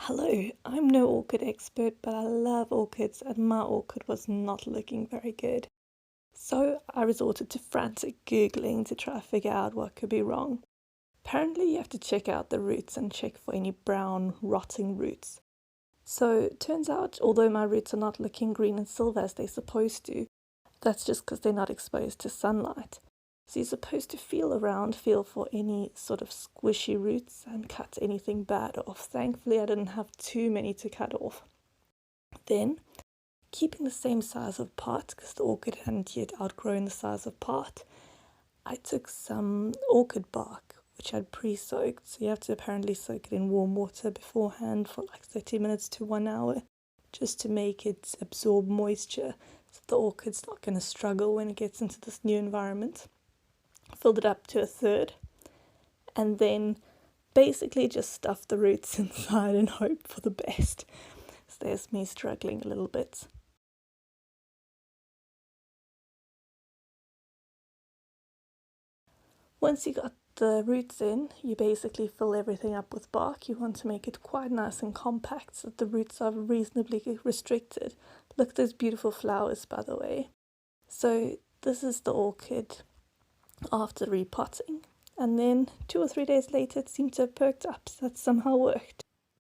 Hello, I'm no orchid expert, but I love orchids and my orchid was not looking very good. So I resorted to frantic Googling to try to figure out what could be wrong. Apparently you have to check out the roots and check for any brown, rotting roots. So it turns out, although my roots are not looking green and silver as they're supposed to, that's just because they're not exposed to sunlight. So you're supposed to feel around, feel for any sort of squishy roots and cut anything bad off. Thankfully, I didn't have too many to cut off. Then, keeping the same size of pot, because the orchid hadn't yet outgrown the size of pot, I took some orchid bark, which I'd pre-soaked. So you have to apparently soak it in warm water beforehand for like 30 minutes to 1 hour, just to make it absorb moisture, so the orchid's not going to struggle when it gets into this new environment. Filled it up to a third, and then basically just stuffed the roots inside and hope for the best. So there's me struggling a little bit. Once you got the roots in, you basically fill everything up with bark. You want to make it quite nice and compact so that the roots are reasonably restricted. Look at those beautiful flowers, by the way. So this is the orchid after repotting. And then 2 or 3 days later, it seemed to have perked up, so that somehow worked.